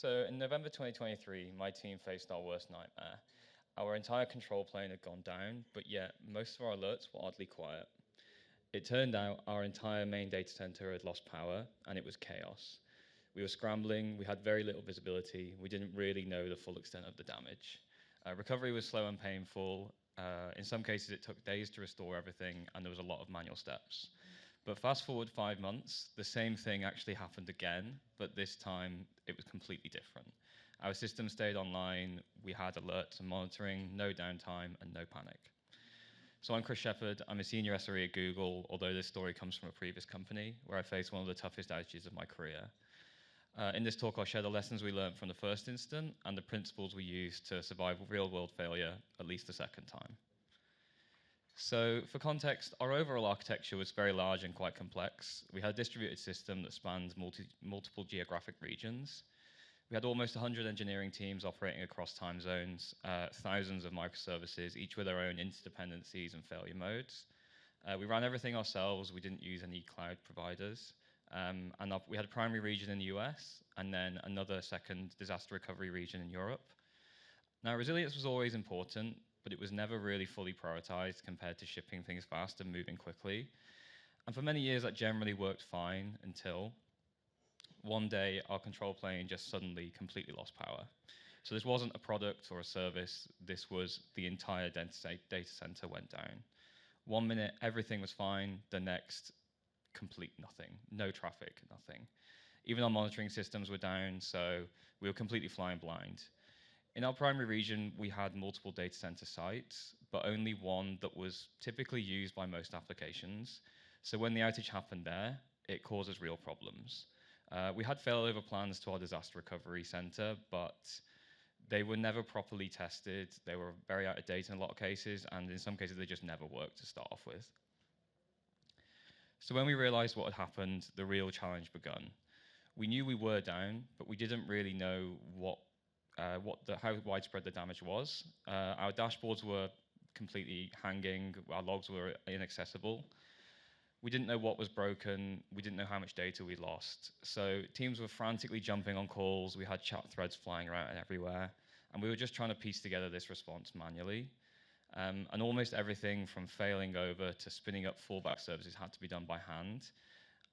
So in November 2023, my team faced our worst nightmare. Our entire control plane had gone down, but yet most of our alerts were oddly quiet. It turned out our entire main data center had lost power, and it was chaos. We were scrambling, we had very little visibility, we didn't really know the full extent of the damage. Recovery was slow and painful. In some cases, it took days to restore everything, and there was a lot of manual steps. But fast forward 5 months, the same thing actually happened again, but this time it was completely different. Our system stayed online, we had alerts and monitoring, no downtime, and no panic. So I'm Chris Shephard, I'm a senior SRE at Google, although this story comes from a previous company where I faced one of the toughest outages of my career. In this talk, I'll share the lessons we learned from the first incident and the principles we used to survive real-world failure at least the second time. So for context, our overall architecture was very large and quite complex. We had a distributed system that spanned multiple geographic regions. We had almost 100 engineering teams operating across time zones, thousands of microservices, each with their own interdependencies and failure modes. We ran everything ourselves. We didn't use any cloud providers. And we had a primary region in the US, and then another second disaster recovery region in Europe. Now, resilience was always important, but it was never really fully prioritized compared to shipping things fast and moving quickly. And for many years, that generally worked fine until one day our control plane just suddenly completely lost power. So this wasn't a product or a service, this was the entire data center went down. 1 minute, everything was fine, the next, complete nothing, no traffic, nothing. Even our monitoring systems were down, so we were completely flying blind. In our primary region, we had multiple data center sites, but only one that was typically used by most applications. So when the outage happened there, it causes real problems. We had failover plans to our disaster recovery center, but they were never properly tested. They were very out of date in a lot of cases, and in some cases, they just never worked to start off with. So when we realized what had happened, the real challenge begun. We knew we were down, but we didn't really know how widespread the damage was. Our dashboards were completely hanging, our logs were inaccessible. We didn't know what was broken, we didn't know how much data we lost. So teams were frantically jumping on calls, we had chat threads flying around everywhere, and we were just trying to piece together this response manually. And almost everything from failing over to spinning up fallback services had to be done by hand.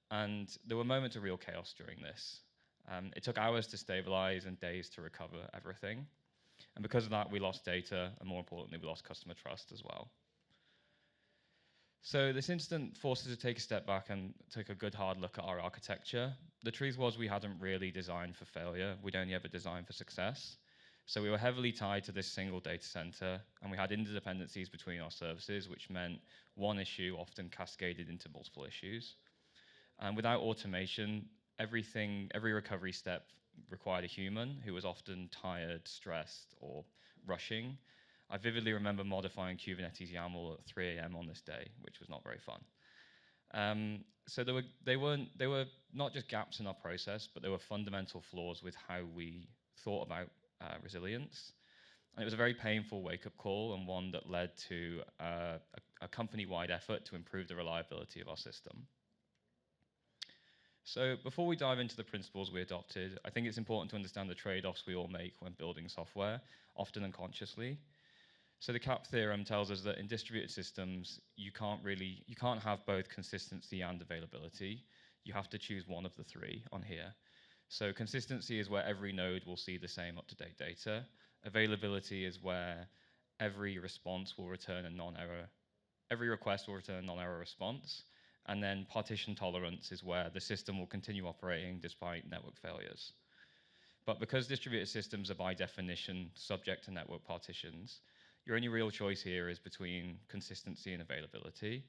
And there were moments of real chaos during this. It took hours to stabilize and days to recover everything. And because of that, we lost data, and more importantly, we lost customer trust as well. So this incident forced us to take a step back and take a good hard look at our architecture. The truth was we hadn't really designed for failure. We'd only ever designed for success. So we were heavily tied to this single data center, and we had interdependencies between our services, which meant one issue often cascaded into multiple issues. And without automation, every recovery step required a human who was often tired, stressed, or rushing. I vividly remember modifying Kubernetes YAML at 3 a.m. on this day, which was not very fun. So they were not just gaps in our process, but there were fundamental flaws with how we thought about resilience. And it was a very painful wake-up call, and one that led to a company-wide effort to improve the reliability of our system. So before we dive into the principles we adopted, I think it's important to understand the trade-offs we all make when building software, often unconsciously. So the CAP theorem tells us that in distributed systems, you can't have both consistency and availability. You have to choose one of the three on here. So consistency is where every node will see the same up-to-date data. Availability is where every response will return a non-error. Every request will return a non-error response. And then partition tolerance is where the system will continue operating despite network failures. But because distributed systems are by definition subject to network partitions, your only real choice here is between consistency and availability.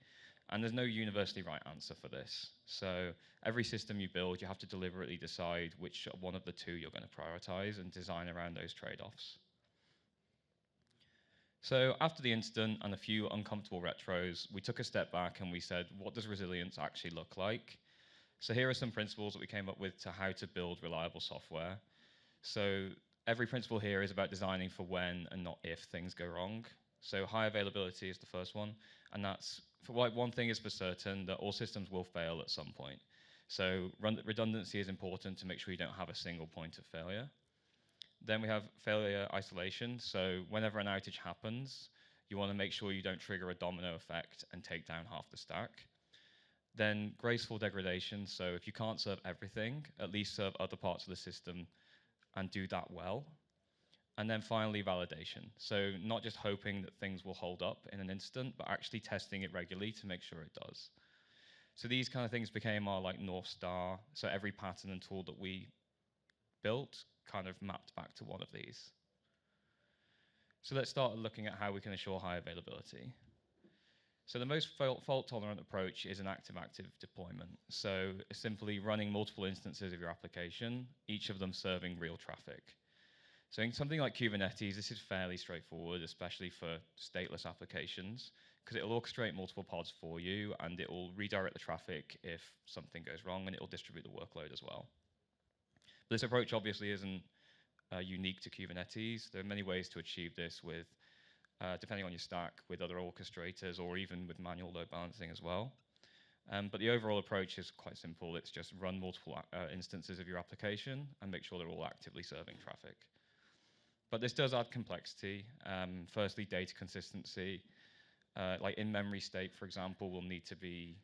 And there's no universally right answer for this. So every system you build, you have to deliberately decide which one of the two you're going to prioritize and design around those trade-offs. So after the incident and a few uncomfortable retros, we took a step back and we said, what does resilience actually look like? So here are some principles that we came up with to how to build reliable software. So every principle here is about designing for when and not if things go wrong. So high availability is the first one, and that's one thing is for certain, that all systems will fail at some point. So redundancy is important to make sure you don't have a single point of failure. Then we have failure isolation. So whenever an outage happens, you want to make sure you don't trigger a domino effect and take down half the stack. Then graceful degradation. So if you can't serve everything, at least serve other parts of the system and do that well. And then finally, validation. So not just hoping that things will hold up in an instant, but actually testing it regularly to make sure it does. So these kind of things became our like North Star. So every pattern and tool that we built kind of mapped back to one of these. So let's start looking at how we can ensure high availability. So the most fault-tolerant approach is an active-active deployment. So simply running multiple instances of your application, each of them serving real traffic. So in something like Kubernetes, this is fairly straightforward, especially for stateless applications, because it will orchestrate multiple pods for you, and it will redirect the traffic if something goes wrong, and it will distribute the workload as well. But this approach obviously isn't unique to Kubernetes. There are many ways to achieve this with, depending on your stack, with other orchestrators, or even with manual load balancing as well. But the overall approach is quite simple. It's just run multiple instances of your application and make sure they're all actively serving traffic. But this does add complexity. Firstly, data consistency. Like in-memory state, for example, will need to be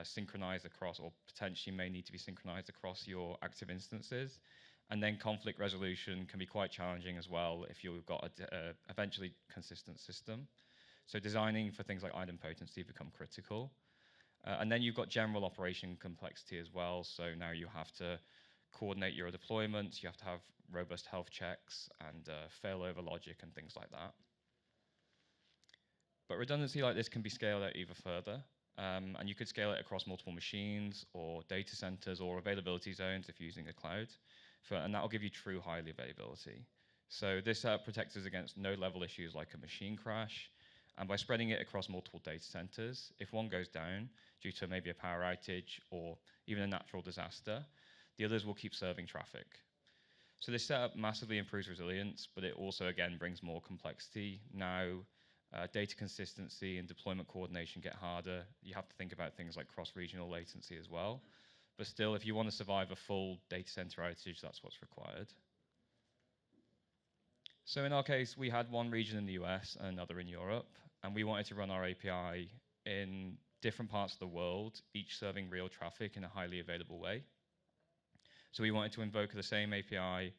synchronized across, or potentially may need to be synchronized across your active instances. And then conflict resolution can be quite challenging as well if you've got a eventually consistent system. So designing for things like idempotency become critical. And then you've got general operation complexity as well. So now you have to coordinate your deployments, you have to have robust health checks and failover logic and things like that. But redundancy like this can be scaled out even further. And you could scale it across multiple machines or data centers or availability zones if you're using a cloud. And that will give you true high availability. So this protects us against node-level issues like a machine crash. And by spreading it across multiple data centers, if one goes down due to maybe a power outage or even a natural disaster, the others will keep serving traffic. So this setup massively improves resilience, but it also, again, brings more complexity. Now, data consistency and deployment coordination get harder. You have to think about things like cross-regional latency as well. But still, if you want to survive a full data center outage, that's what's required. So in our case, we had one region in the US and another in Europe, and we wanted to run our API in different parts of the world, each serving real traffic in a highly available way. So we wanted to invoke the same API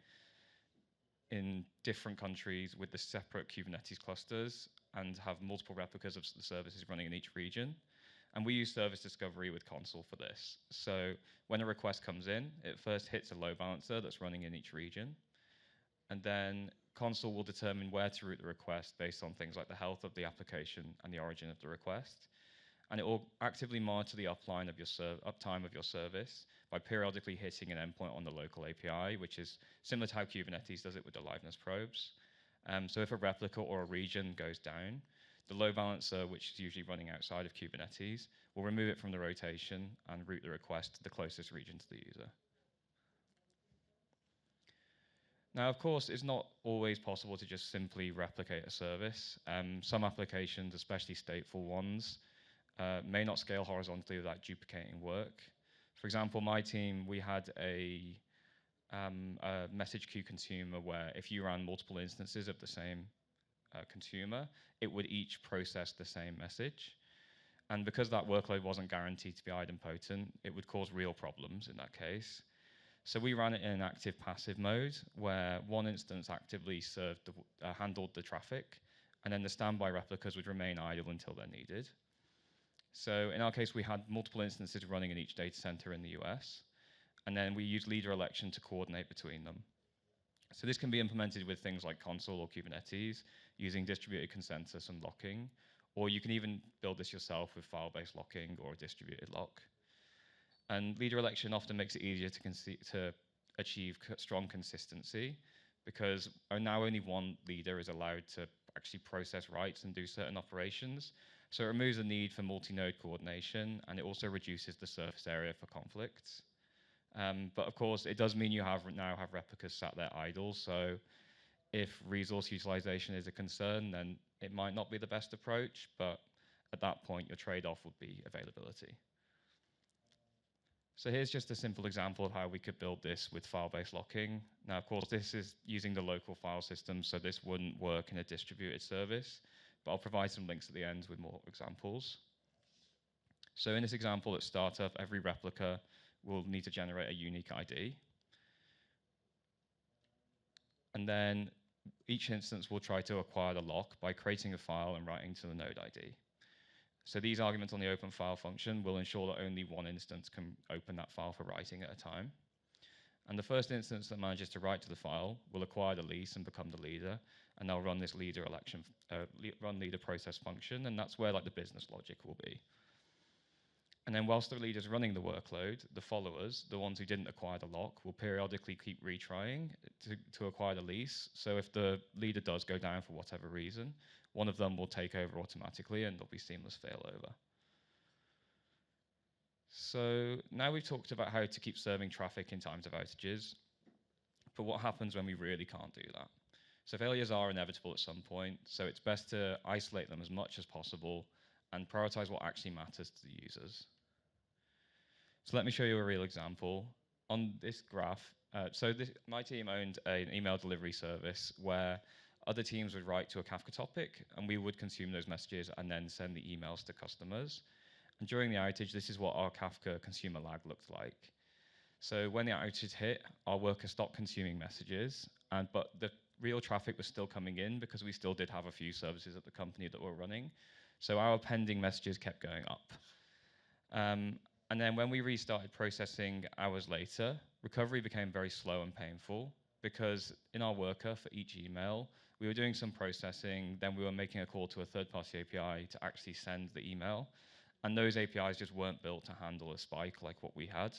in different countries with the separate Kubernetes clusters and have multiple replicas of the services running in each region. And we use service discovery with Consul for this. So when a request comes in, it first hits a load balancer that's running in each region. And then Consul will determine where to route the request based on things like the health of the application and the origin of the request. And it will actively monitor the uptime of your service by periodically hitting an endpoint on the local API, which is similar to how Kubernetes does it with the liveness probes. So if a replica or a region goes down, the load balancer, which is usually running outside of Kubernetes, will remove it from the rotation and route the request to the closest region to the user. Now, of course, it's not always possible to just simply replicate a service. Some applications, especially stateful ones, may not scale horizontally without duplicating work. For example, my team, we had a message queue consumer where if you ran multiple instances of the same consumer, it would each process the same message. And because that workload wasn't guaranteed to be idempotent, it would cause real problems in that case. So we ran it in an active-passive mode, where one instance actively handled the traffic, and then the standby replicas would remain idle until they're needed. So in our case, we had multiple instances running in each data center in the US, and then we used leader election to coordinate between them. So this can be implemented with things like Consul or Kubernetes, using distributed consensus and locking, or you can even build this yourself with file-based locking or a distributed lock. And leader election often makes it easier to achieve strong consistency, because now only one leader is allowed to actually process writes and do certain operations. So it removes the need for multi-node coordination, and it also reduces the surface area for conflicts. But of course, it does mean you now have replicas sat there idle. So if resource utilization is a concern, then it might not be the best approach. But at that point, your trade-off would be availability. So here's just a simple example of how we could build this with file-based locking. Now, of course, this is using the local file system, so this wouldn't work in a distributed service, but I'll provide some links at the end with more examples. So in this example at startup, every replica will need to generate a unique ID. And then each instance will try to acquire the lock by creating a file and writing to the node ID. So these arguments on the open file function will ensure that only one instance can open that file for writing at a time. And the first instance that manages to write to the file will acquire the lease and become the leader, and they'll run this leader process function, and that's where like the business logic will be. And then whilst the leader's running the workload, the followers, the ones who didn't acquire the lock, will periodically keep retrying to acquire the lease. So if the leader does go down for whatever reason, one of them will take over automatically and there'll be seamless failover. So now we've talked about how to keep serving traffic in times of outages, but what happens when we really can't do that? So failures are inevitable at some point, so it's best to isolate them as much as possible and prioritize what actually matters to the users. So let me show you a real example. On this graph, my team owned an email delivery service where other teams would write to a Kafka topic, and we would consume those messages and then send the emails to customers. And during the outage, this is what our Kafka consumer lag looked like. So when the outage hit, our workers stopped consuming messages, but the real traffic was still coming in because we still did have a few services at the company that were running. So our pending messages kept going up. And then when we restarted processing hours later, recovery became very slow and painful because in our worker for each email, we were doing some processing, then we were making a call to a third-party API to actually send the email. And those APIs just weren't built to handle a spike like what we had.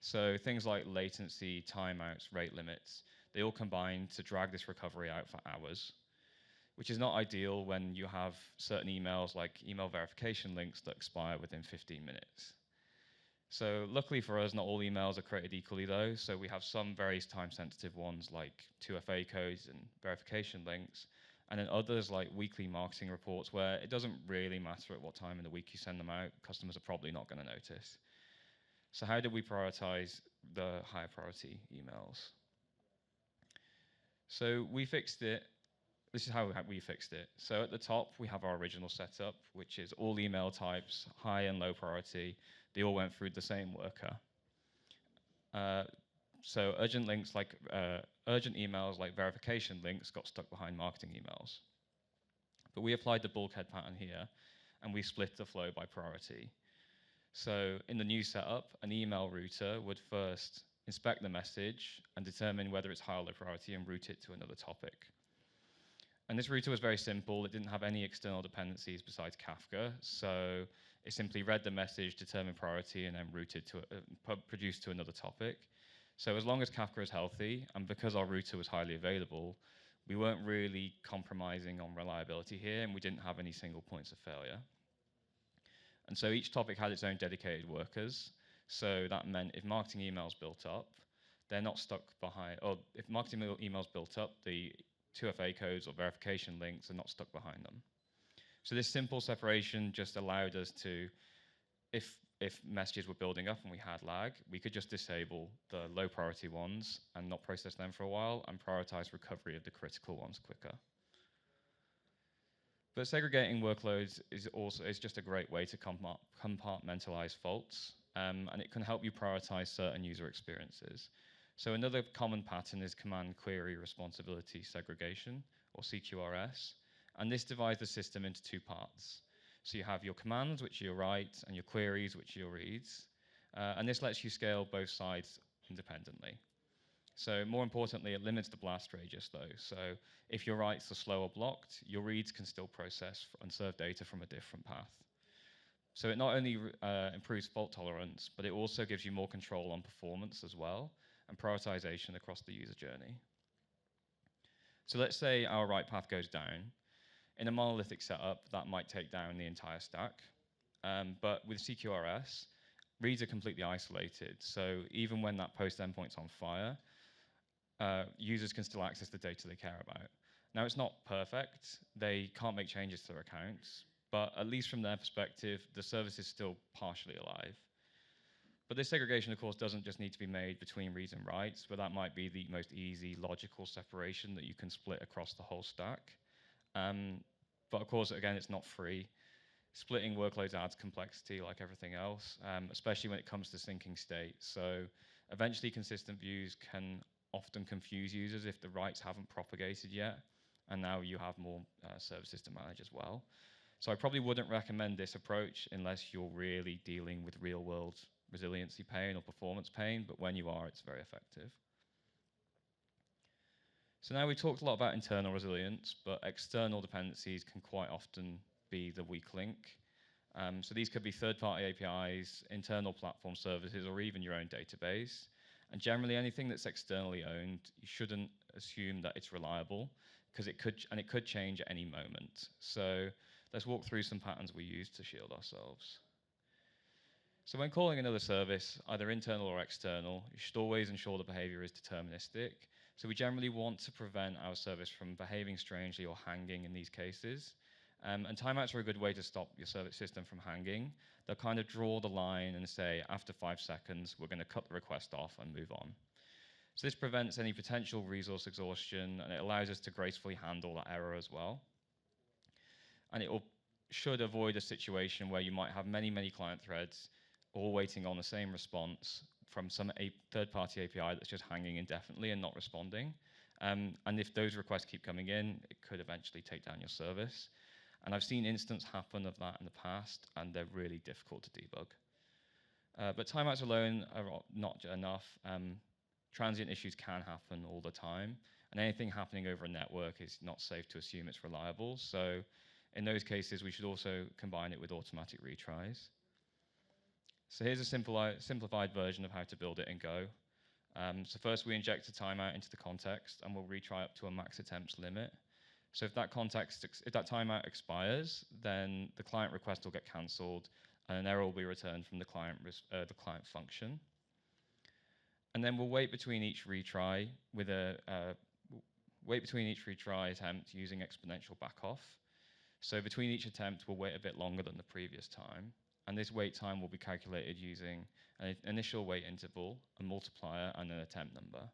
So things like latency, timeouts, rate limits, they all combined to drag this recovery out for hours, which is not ideal when you have certain emails like email verification links that expire within 15 minutes. So luckily for us, not all emails are created equally though. So we have some very time-sensitive ones like 2FA codes and verification links, and then others like weekly marketing reports where it doesn't really matter at what time in the week you send them out. Customers are probably not going to notice. So how did we prioritize the higher priority emails? So we fixed it. This is how we fixed it. So at the top, we have our original setup, which is all email types, high and low priority. They all went through the same worker. So urgent emails like verification links got stuck behind marketing emails. But we applied the bulkhead pattern here, and we split the flow by priority. So in the new setup, an email router would first inspect the message and determine whether it's high or low priority and route it to another topic. And this router was very simple. It didn't have any external dependencies besides Kafka. So it simply read the message, determined priority, and then routed to produced to another topic. So as long as Kafka is healthy, and because our router was highly available, we weren't really compromising on reliability here, and we didn't have any single points of failure. And so each topic had its own dedicated workers. So that meant if marketing emails built up, they're not stuck behind, or if marketing emails built up, the 2FA codes or verification links are not stuck behind them. So this simple separation just allowed us to, if messages were building up and we had lag, we could just disable the low priority ones and not process them for a while and prioritize recovery of the critical ones quicker. But segregating workloads is just a great way to compartmentalize faults, and it can help you prioritize certain user experiences. So another common pattern is command query responsibility segregation, or CQRS, and this divides the system into two parts. So you have your commands, which are your writes, and your queries, which are your reads, and this lets you scale both sides independently. So more importantly, it limits the blast radius though. So if your writes are slow or blocked, your reads can still process and serve data from a different path. So it not only improves fault tolerance, but it also gives you more control on performance as well, and prioritization across the user journey. So let's say our write path goes down. In a monolithic setup, that might take down the entire stack. But with CQRS, reads are completely isolated. So even when that post endpoint's on fire, users can still access the data they care about. Now, it's not perfect. They can't make changes to their accounts, but at least from their perspective, the service is still partially alive. But this segregation, of course, doesn't just need to be made between reads and writes, but that might be the most easy logical separation that you can split across the whole stack. But of course, again, it's not free. Splitting workloads adds complexity like everything else, especially when it comes to syncing state. So eventually consistent views can often confuse users if the writes haven't propagated yet, and now you have more services to manage as well. So I probably wouldn't recommend this approach unless you're really dealing with real world resiliency pain or performance pain, but when you are, it's very effective. So now we talked a lot about internal resilience, but external dependencies can quite often be the weak link. So these could be third-party APIs, internal platform services, or even your own database. And generally, anything that's externally owned, you shouldn't assume that it's reliable, because it could change at any moment. So let's walk through some patterns we use to shield ourselves. So when calling another service, either internal or external, you should always ensure the behavior is deterministic. So we generally want to prevent our service from behaving strangely or hanging in these cases. And timeouts are a good way to stop your service system from hanging. They'll kind of draw the line and say, after 5 seconds, we're going to cut the request off and move on. So this prevents any potential resource exhaustion, and it allows us to gracefully handle that error as well. And it should avoid a situation where you might have many, many client threads all waiting on the same response from some third-party API that's just hanging indefinitely and not responding. And if those requests keep coming in, it could eventually take down your service. And I've seen instances happen of that in the past, and they're really difficult to debug. But timeouts alone are not enough. Transient issues can happen all the time, and anything happening over a network is not safe to assume it's reliable. So in those cases, we should also combine it with automatic retries. So here's a simplified version of how to build it in Go. So first we inject a timeout into the context, and we'll retry up to a max attempts limit. So if that timeout expires, then the client request will get cancelled, and an error will be returned from the client function. And then we'll wait between each retry with attempt using exponential backoff. So between each attempt, we'll wait a bit longer than the previous time. And this wait time will be calculated using an initial wait interval, a multiplier, and an attempt number.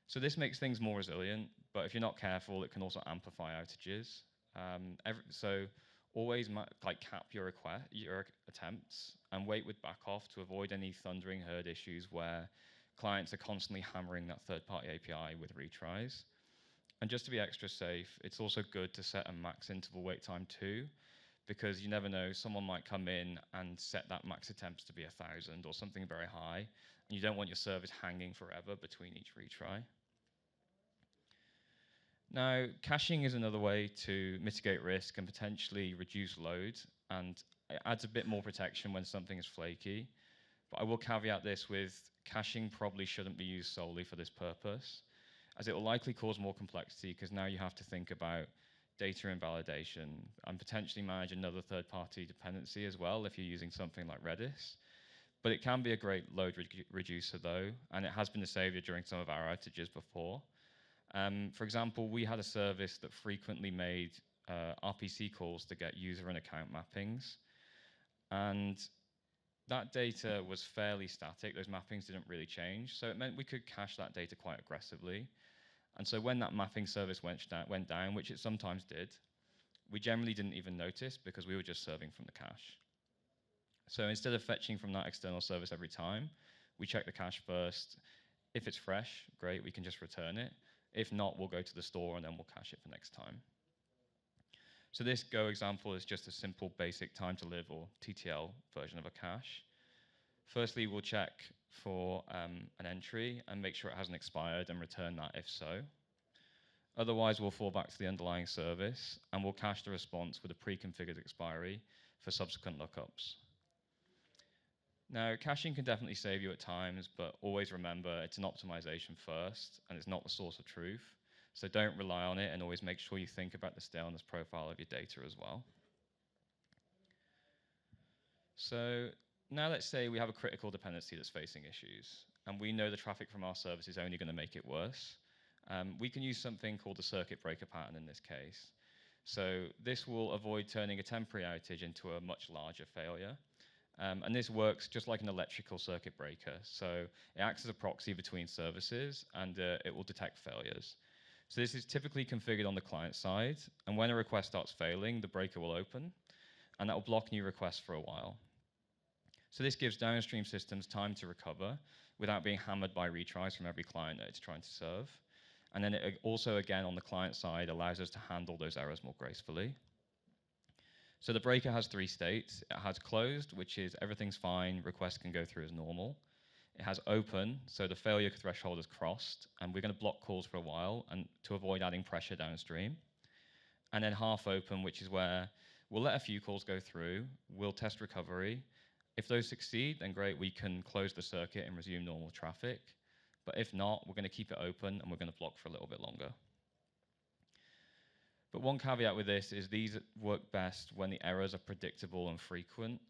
So this makes things more resilient, but if you're not careful, it can also amplify outages. So always cap your attempts and wait with backoff to avoid any thundering herd issues where clients are constantly hammering that third-party API with retries. And just to be extra safe, it's also good to set a max interval wait time too, because you never know, someone might come in and set that max attempts to be 1,000 or something very high, and you don't want your service hanging forever between each retry. Now, caching is another way to mitigate risk and potentially reduce load, and it adds a bit more protection when something is flaky. But I will caveat this with caching probably shouldn't be used solely for this purpose, as it will likely cause more complexity, because now you have to think about data invalidation and potentially manage another third-party dependency as well if you're using something like Redis. But it can be a great load reducer though, and it has been a savior during some of our outages before. For example, we had a service that frequently made RPC calls to get user and account mappings. And that data was fairly static. Those mappings didn't really change. So it meant we could cache that data quite aggressively. And so when that mapping service went down, which it sometimes did, we generally didn't even notice because we were just serving from the cache. So instead of fetching from that external service every time, we check the cache first. If it's fresh, great, we can just return it. If not, we'll go to the store and then we'll cache it for next time. So this Go example is just a simple basic time to live or TTL version of a cache. Firstly, we'll check for an entry and make sure it hasn't expired and return that if so. Otherwise, we'll fall back to the underlying service and we'll cache the response with a pre-configured expiry for subsequent lookups. Now, caching can definitely save you at times, but always remember it's an optimization first and it's not the source of truth. So don't rely on it and always make sure you think about the staleness profile of your data as well. So now let's say we have a critical dependency that's facing issues, and we know the traffic from our service is only going to make it worse. We can use something called the circuit breaker pattern in this case. So this will avoid turning a temporary outage into a much larger failure. And this works just like an electrical circuit breaker. So it acts as a proxy between services, and it will detect failures. So this is typically configured on the client side, and when a request starts failing, the breaker will open, and that will block new requests for a while. So this gives downstream systems time to recover without being hammered by retries from every client that it's trying to serve. And then it also, again, on the client side, allows us to handle those errors more gracefully. So the breaker has 3 states. It has closed, which is everything's fine, requests can go through as normal. It has open, so the failure threshold is crossed, and we're going to block calls for a while and to avoid adding pressure downstream. And then half open, which is where we'll let a few calls go through, we'll test recovery. If those succeed, then great, we can close the circuit and resume normal traffic. But if not, we're going to keep it open and we're going to block for a little bit longer. But one caveat with this is these work best when the errors are predictable and frequent.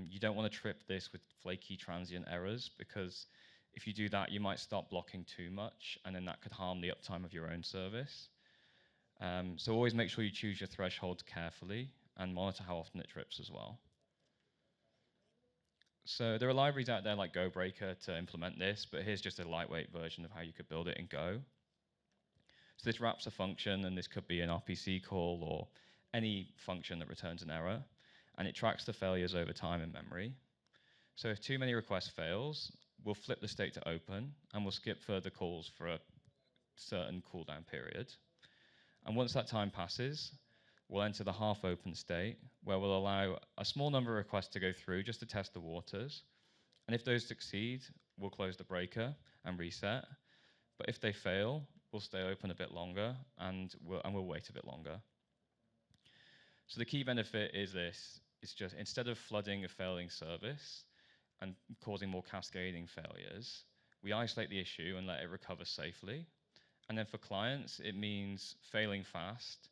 You don't want to trip this with flaky transient errors, because if you do that, you might start blocking too much, and then that could harm the uptime of your own service. So always make sure you choose your thresholds carefully and monitor how often it trips as well. So there are libraries out there like GoBreaker to implement this, but here's just a lightweight version of how you could build it in Go. So this wraps a function, and this could be an RPC call or any function that returns an error, and it tracks the failures over time in memory. So if too many requests fails, we'll flip the state to open, and we'll skip further calls for a certain cooldown period. And once that time passes, we'll enter the half open state, where we'll allow a small number of requests to go through just to test the waters. And if those succeed, we'll close the breaker and reset. But if they fail, we'll stay open a bit longer, and we'll wait a bit longer. So the key benefit is this. It's just instead of flooding a failing service and causing more cascading failures, we isolate the issue and let it recover safely. And then for clients, it means failing fast,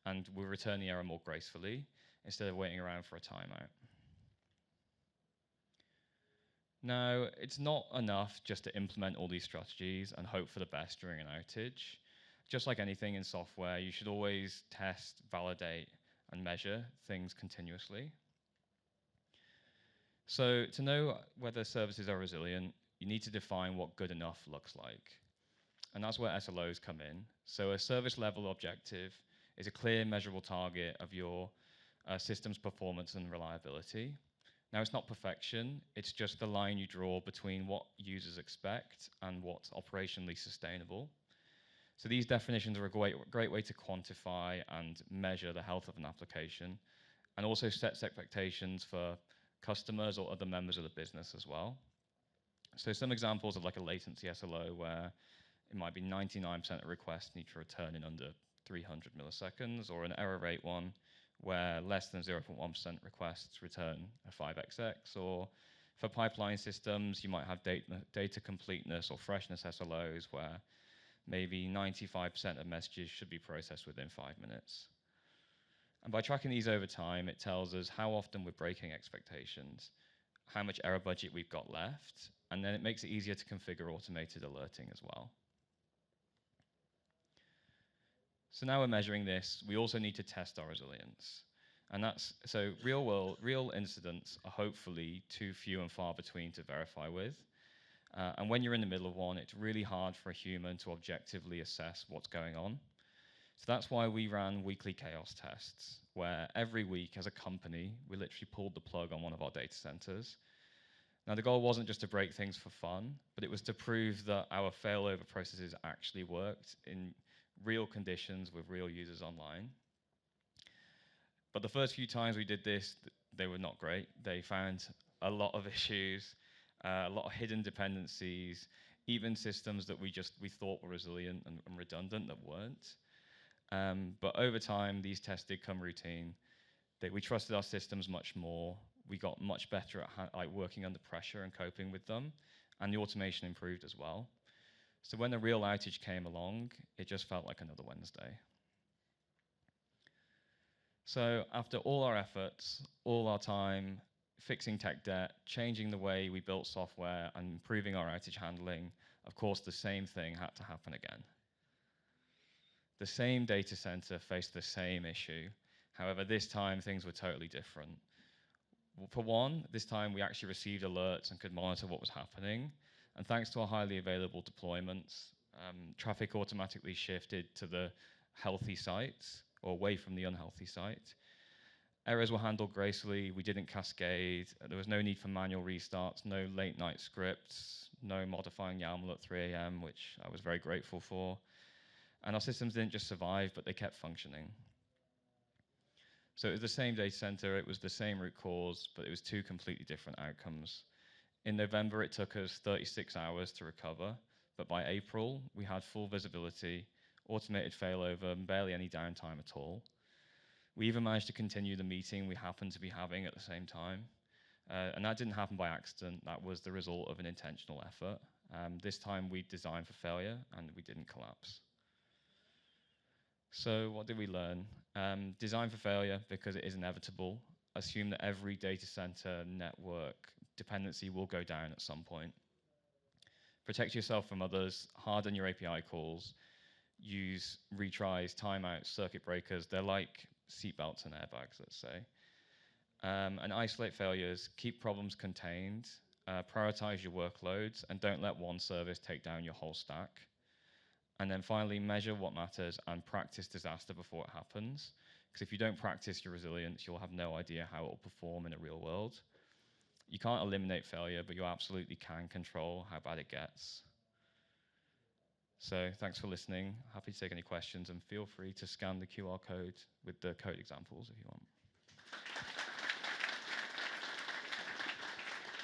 and we'll return the error more gracefully instead of waiting around for a timeout. Now, it's not enough just to implement all these strategies and hope for the best during an outage. Just like anything in software, you should always test, validate, and measure things continuously. So to know whether services are resilient, you need to define what good enough looks like. And that's where SLOs come in. So a service level objective is a clear, measurable target of your system's performance and reliability. Now, it's not perfection, it's just the line you draw between what users expect and what's operationally sustainable. So these definitions are a great way to quantify and measure the health of an application, and also sets expectations for customers or other members of the business as well. So some examples of like a latency SLO where it might be 99% of requests need to return in under 300 milliseconds, or an error rate one where less than 0.1% requests return a 5xx, or for pipeline systems, you might have data completeness or freshness SLOs where maybe 95% of messages should be processed within 5 minutes. And by tracking these over time, it tells us how often we're breaking expectations, how much error budget we've got left, and then it makes it easier to configure automated alerting as well. So now we're measuring this, we also need to test our resilience. And that's, so real incidents are hopefully too few and far between to verify with. And when you're in the middle of one, it's really hard for a human to objectively assess what's going on. So that's why we ran weekly chaos tests, where every week as a company, we literally pulled the plug on one of our data centers. Now the goal wasn't just to break things for fun, but it was to prove that our failover processes actually worked in real conditions with real users online. But the first few times we did this, they were not great. They found a lot of issues, a lot of hidden dependencies, even systems that we thought were resilient and redundant that weren't. But over time, these tests did become routine. We trusted our systems much more. We got much better at working under pressure and coping with them, and the automation improved as well. So when the real outage came along, it just felt like another Wednesday. So after all our efforts, all our time, fixing tech debt, changing the way we built software, and improving our outage handling, of course, the same thing had to happen again. The same data center faced the same issue. However, this time things were totally different. For one, this time we actually received alerts and could monitor what was happening. And thanks to our highly available deployments, traffic automatically shifted to the healthy sites or away from the unhealthy site. Errors were handled gracefully. We didn't cascade. There was no need for manual restarts, no late night scripts, no modifying YAML at 3 a.m., which I was very grateful for. And our systems didn't just survive, but they kept functioning. So it was the same data center, it was the same root cause, but it was two completely different outcomes. In November, it took us 36 hours to recover, but by April, we had full visibility, automated failover, and barely any downtime at all. We even managed to continue the meeting we happened to be having at the same time. And that didn't happen by accident, that was the result of an intentional effort. This time we designed for failure and we didn't collapse. So what did we learn? Design for failure because it is inevitable. Assume that every data center network dependency will go down at some point. Protect yourself from others, harden your API calls, use retries, timeouts, circuit breakers. They're like seatbelts and airbags, let's say. And isolate failures, keep problems contained, prioritize your workloads, and don't let one service take down your whole stack. And then finally, measure what matters and practice disaster before it happens. Because if you don't practice your resilience, you'll have no idea how it will perform in a real world. You can't eliminate failure, but you absolutely can control how bad it gets. So thanks for listening. Happy to take any questions, and feel free to scan the QR code with the code examples if you want.